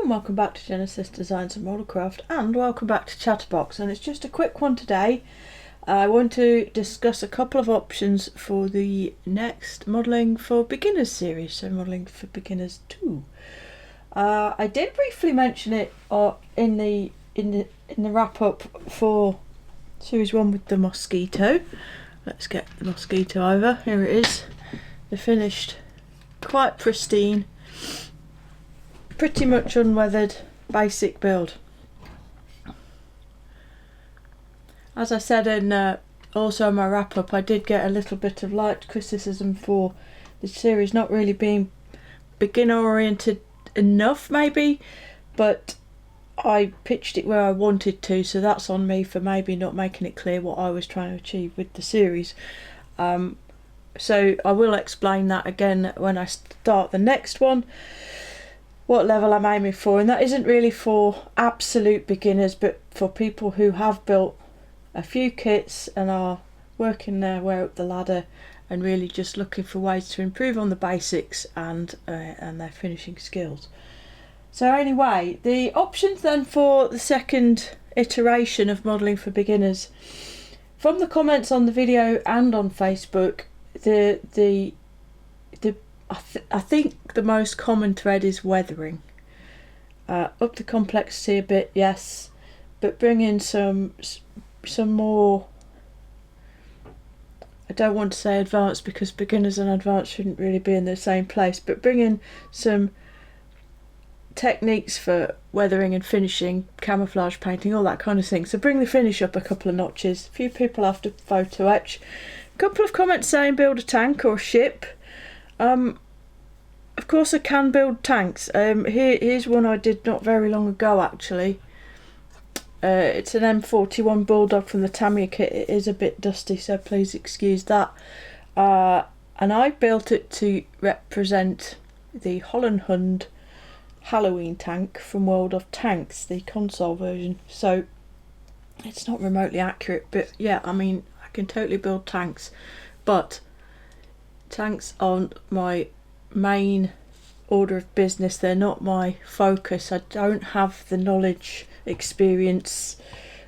and welcome back to Genesis Designs and Modelcraft, and welcome back to Chatterbox. And it's just a quick one today. I want to discuss a couple of options for the next Modelling for Beginners series, so Modelling for Beginners 2. I did briefly mention it in the wrap up for series 1 with the mosquito. Let's get the mosquito over. Here it is. They're finished, quite pristine, pretty much unweathered, basic build. As I said in also in my wrap up, I did get a little bit of light criticism for the series not really being beginner oriented enough, maybe, but I pitched it where I wanted to, so that's on me for maybe not making it clear what I was trying to achieve with the series. So I will explain that again when I start the next one, what level I'm aiming for, and that isn't really for absolute beginners, but for people who have built a few kits and are working their way up the ladder and really just looking for ways to improve on the basics and their finishing skills. So anyway, the options then for the second iteration of Modelling for Beginners, from the comments on the video and on Facebook, I think the most common thread is weathering. Up the complexity a bit, yes, but bring in some more, I don't want to say advanced because beginners and advanced shouldn't really be in the same place, but bring in some techniques for weathering and finishing, camouflage painting, all that kind of thing. So bring the finish up a couple of notches. A few people have to photo etch. A couple of comments saying build a tank or a ship. Of course I can build tanks. Here's one I did not very long ago actually. It's an M41 Bulldog from the Tamiya kit. It is a bit dusty, so please excuse that. And I built it to represent the Holland Hund Halloween tank from World of Tanks, the console version. So it's not remotely accurate, but yeah, I mean, I can totally build tanks, but tanks aren't my main order of business. They're not my focus. I don't have the knowledge, experience,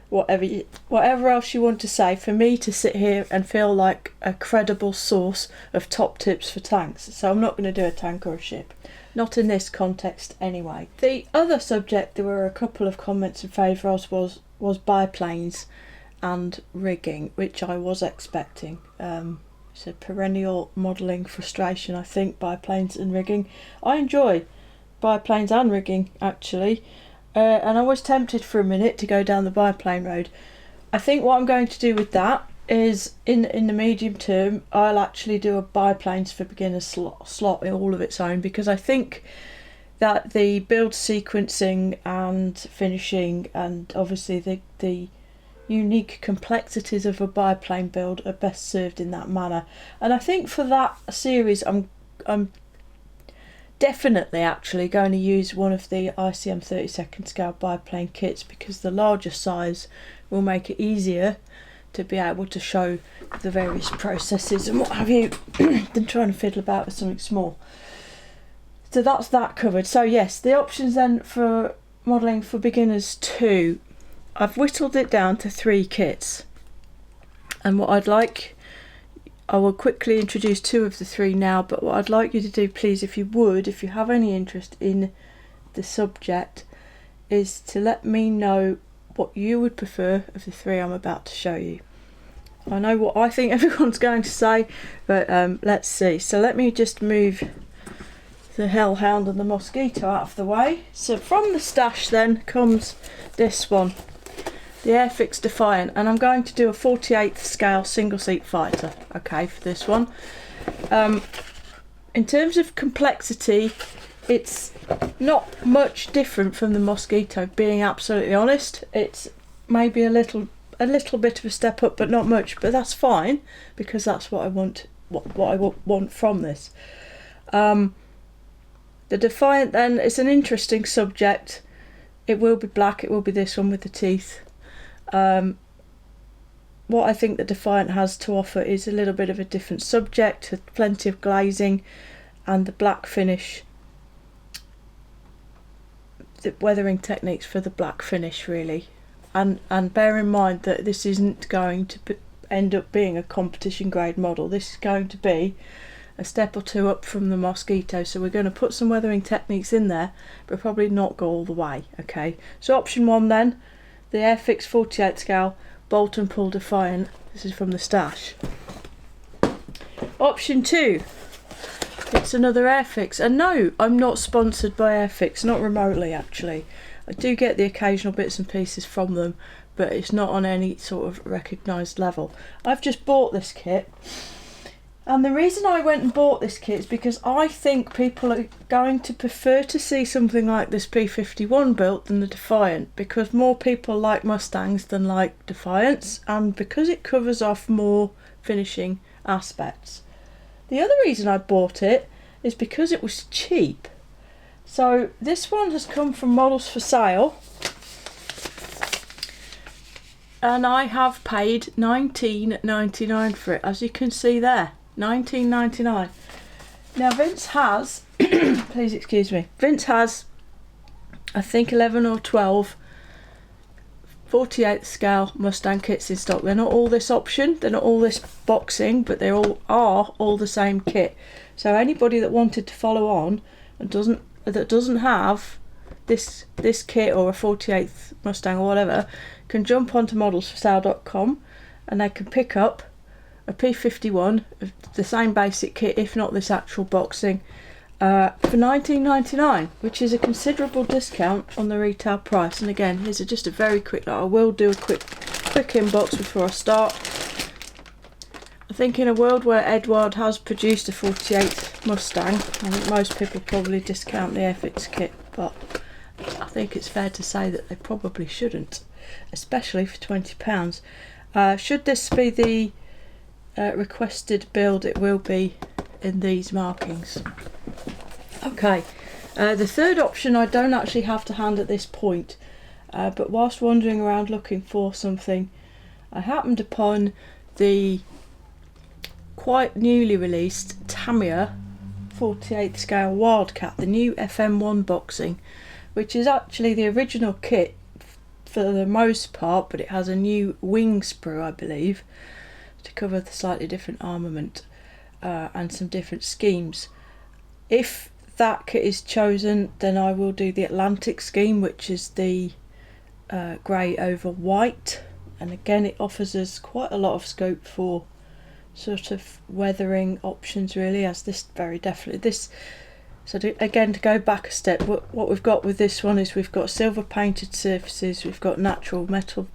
whatever else you want to say, for me to sit here and feel like a credible source of top tips for tanks. So I'm not going to do a tank or a ship, not in this context anyway. The other subject there were a couple of comments in favour of was biplanes and rigging, which I was expecting. It's a perennial modelling frustration, I think, biplanes and rigging. I enjoy biplanes and rigging actually, and I was tempted for a minute to go down the biplane road. I think what I'm going to do with that is in the medium term I'll actually do a biplanes for beginners slot in all of its own, because I think that the build sequencing and finishing and obviously the unique complexities of a biplane build are best served in that manner. And I think for that series I'm definitely actually going to use one of the ICM 32nd scale biplane kits, because the larger size will make it easier to be able to show the various processes and what have you than trying to fiddle about with something small. So that's that covered. So yes, the options then for Modelling for Beginners 2, I've whittled it down to 3 kits, and what I'd like, I will quickly introduce 2 of the 3 now, but what I'd like you to do, please, if you have any interest in the subject, is to let me know what you would prefer of the 3 I'm about to show you. I know what I think everyone's going to say, but let's see. So let me just move the hellhound and the mosquito out of the way. So from the stash then comes this one, the Airfix Defant, and I'm going to do a 48th scale single seat fighter, okay, for this one. In terms of complexity, it's not much different from the mosquito, being absolutely honest. It's maybe a little bit of a step up, but not much, but that's fine, because that's what I want, what I want from this. The Defiant then is an interesting subject. It will be black, it will be this one with the teeth. What I think the Defiant has to offer is a little bit of a different subject, with plenty of glazing and the black finish the weathering techniques for the black finish really, and bear in mind that this isn't going to end up being a competition grade model. This is going to be a step or two up from the Mosquito, so we're going to put some weathering techniques in there but probably not go all the way. Okay, so option 1 then, the Airfix 48 scale bolt and pull Defiant. This is from the stash. Option 2, it's another Airfix, and no, I'm not sponsored by Airfix, not remotely actually. I do get the occasional bits and pieces from them, but it's not on any sort of recognised level. I've just bought this kit, and the reason I went and bought this kit is because I think people are going to prefer to see something like this P51 built than the Defiant, because more people like Mustangs than like Defiants, and because it covers off more finishing aspects. The other reason I bought it is because it was cheap. So this one has come from Models for Sale, and I have paid $19.99 for it, as you can see there. $19.99. Now Vince has please excuse me, Vince has I think 11 or 12 48th scale Mustang kits in stock. They're not all this option, they're not all this boxing, but they all are all the same kit. So anybody that wanted to follow on and doesn't have this kit or a 48th Mustang or whatever can jump onto modelsforsale.com and they can pick up a P51, the same basic kit, if not this actual boxing, for $19.99, which is a considerable discount on the retail price. And again, here's just a very quick, I will do a quick inbox before I start. I think in a world where Edward has produced a 48 Mustang, I think most people probably discount the Airfix kit, but I think it's fair to say that they probably shouldn't, especially for £20. Should this be the requested build, it will be in these markings. Okay, the third option I don't actually have to hand at this point, but whilst wandering around looking for something, I happened upon the quite newly released Tamiya 48th scale Wildcat, the new FM1 boxing, which is actually the original kit for the most part, but it has a new wing sprue, I believe, to cover the slightly different armament and some different schemes. If that kit is chosen, then I will do the Atlantic scheme, which is the grey over white, and again it offers us quite a lot of scope for sort of weathering options really, as this very definitely this. So again, to go back a step, what we've got with this one is we've got silver painted surfaces, we've got natural metal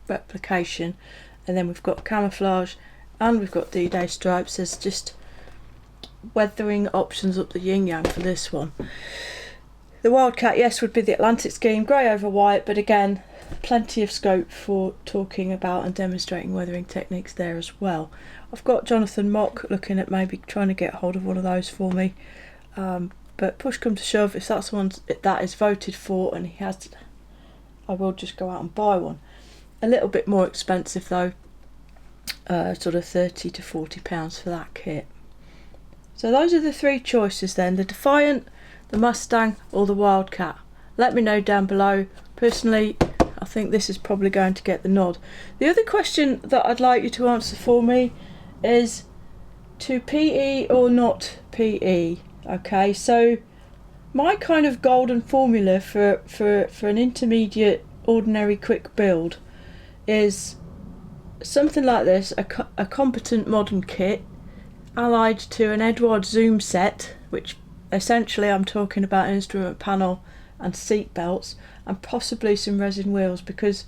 replication, and then we've got camouflage, and we've got D-Day stripes. There's just weathering options up the yin yang for this one. The Wildcat, yes, would be the Atlantic scheme, grey over white, but again, plenty of scope for talking about and demonstrating weathering techniques there as well. I've got Jonathan Mock looking at maybe trying to get hold of one of those for me, but push come to shove, if that's one that is voted for and he has, I will just go out and buy one. A little bit more expensive though, sort of £30 to £40 for that kit. So those are the three choices then, the Defiant, the Mustang or the Wildcat. Let me know down below. Personally, I think this is probably going to get the nod. The other question that I'd like you to answer for me is to PE or not PE. Okay, so my kind of golden formula for an intermediate ordinary quick build is something like this, a competent modern kit allied to an Edward zoom set, which essentially I'm talking about an instrument panel and seat belts and possibly some resin wheels, because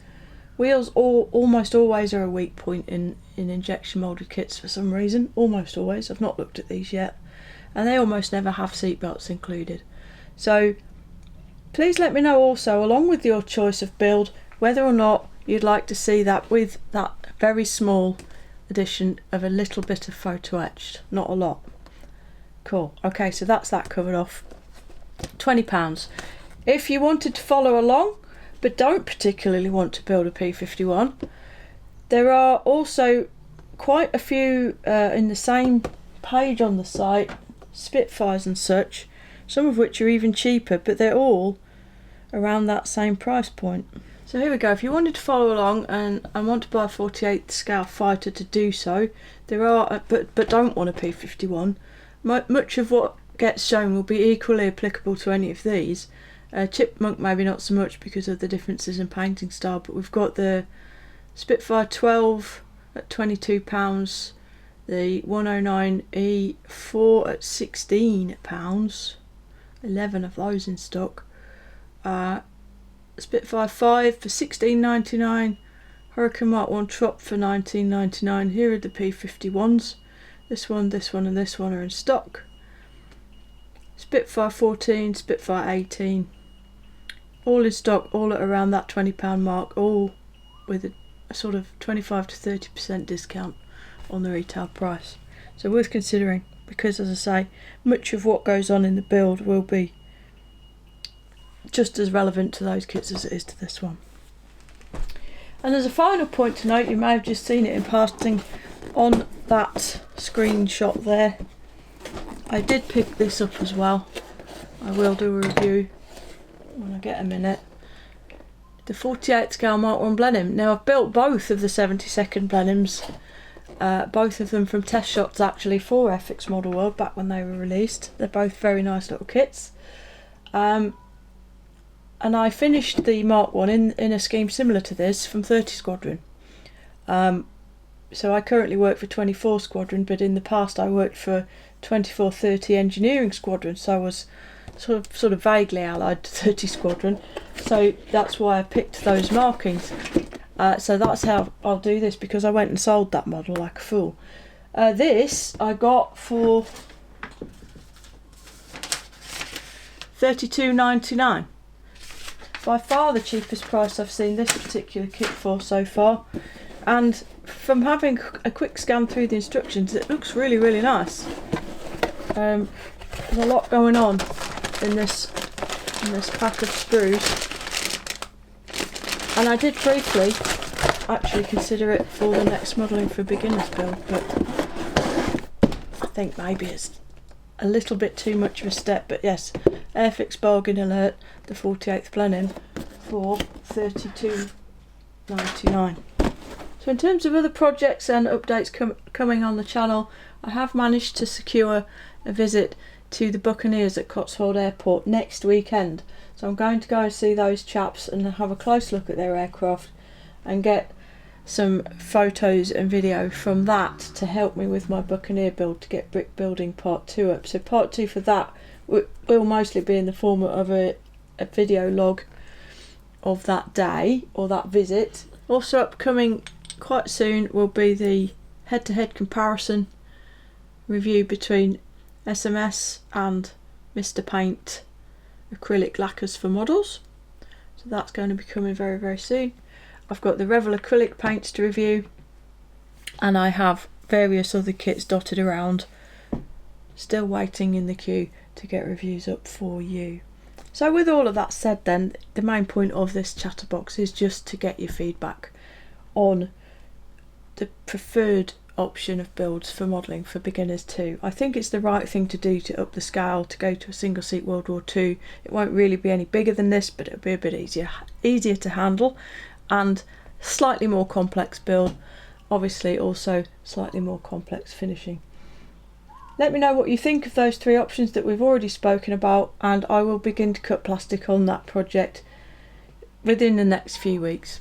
wheels almost always are a weak point in injection moulded kits for some reason. Almost always. I've not looked at these yet, and they almost never have seat belts included. So please let me know also, along with your choice of build, whether or not you'd like to see that with that very small addition of a little bit of photo etched, not a lot. Cool. Okay, so that's that covered off. £20. If you wanted to follow along but don't particularly want to build a P51, there are also quite a few in the same page on the site, Spitfires and such, some of which are even cheaper, but they're all around that same price point. So here we go. If you wanted to follow along and want to buy a 48th scale fighter to do so, there are, but don't want a P51, much of what gets shown will be equally applicable to any of these. Chipmunk maybe not so much because of the differences in painting style, but we've got the Spitfire 12 at £22, the 109E4 at £16, 11 of those in stock, Spitfire 5 for £16.99, Hurricane Mark 1 Trop for £19.99. Here are the P51s. This one and this one are in stock. Spitfire 14, Spitfire 18, all in stock, all at around that £20 mark, all with a sort of 25 to 30% discount on the retail price. So worth considering, because as I say, much of what goes on in the build will be just as relevant to those kits as it is to this one. And as a final point to note, you may have just seen it in passing on that screenshot there, I did pick this up as well. I will do a review when I get a minute. The 48 scale Mark 1 Blenheim. Now I've built both of the 72nd Blenheims, both of them from test shots actually for Airfix Model World back when they were released. They're both very nice little kits. And I finished the Mark 1 in a scheme similar to this from 30 Squadron. So I currently work for 24 Squadron, but in the past I worked for 24-30 Engineering Squadron, so I was sort of vaguely allied to 30 Squadron. So that's why I picked those markings. So that's how I'll do this, because I went and sold that model like a fool. This I got for £32.99. By far the cheapest price I've seen this particular kit for so far, and from having a quick scan through the instructions, it looks really, really nice. There's a lot going on in this pack of sprues, and I did briefly actually consider it for the next modelling for beginners build, but I think maybe it's a little bit too much of a step. But yes, Airfix bargain alert, the 48th Blenheim for £32.99. So in terms of other projects and updates coming on the channel, I have managed to secure a visit to the Buccaneers at Cotswold Airport next weekend. So I'm going to go and see those chaps and have a close look at their aircraft and get some photos and video from that to help me with my Buccaneer build to get brick building part 2 up. So part 2 for that will mostly be in the form of a video log of that day or that visit. Also upcoming quite soon will be the head-to-head comparison review between SMS and Mr. Paint acrylic lacquers for models. So that's going to be coming very, very soon. I've got the Revel acrylic paints to review, and I have various other kits dotted around, still waiting in the queue to get reviews up for you. So with all of that said then, the main point of this Chatterbox is just to get your feedback on the preferred option of builds for modelling for beginners too. I think it's the right thing to do to up the scale, to go to a single seat World War II. It won't really be any bigger than this, but it'll be a bit easier to handle, and slightly more complex build, obviously also slightly more complex finishing. Let me know what you think of those 3 options that we've already spoken about, and I will begin to cut plastic on that project within the next few weeks.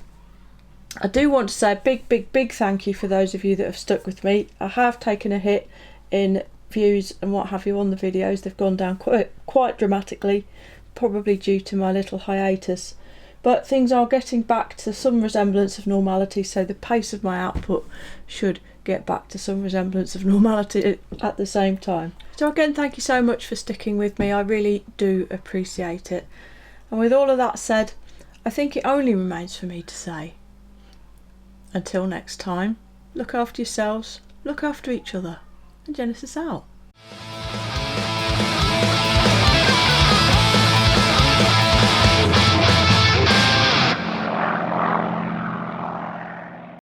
I do want to say a big thank you for those of you that have stuck with me. I have taken a hit in views and what have you on the videos. They've gone down quite dramatically, probably due to my little hiatus, but things are getting back to some resemblance of normality, so the pace of my output should get back to some resemblance of normality at the same time. So again, thank you so much for sticking with me. I really do appreciate it. And with all of that said, I think it only remains for me to say, until next time, look after yourselves, look after each other, and Genesis out.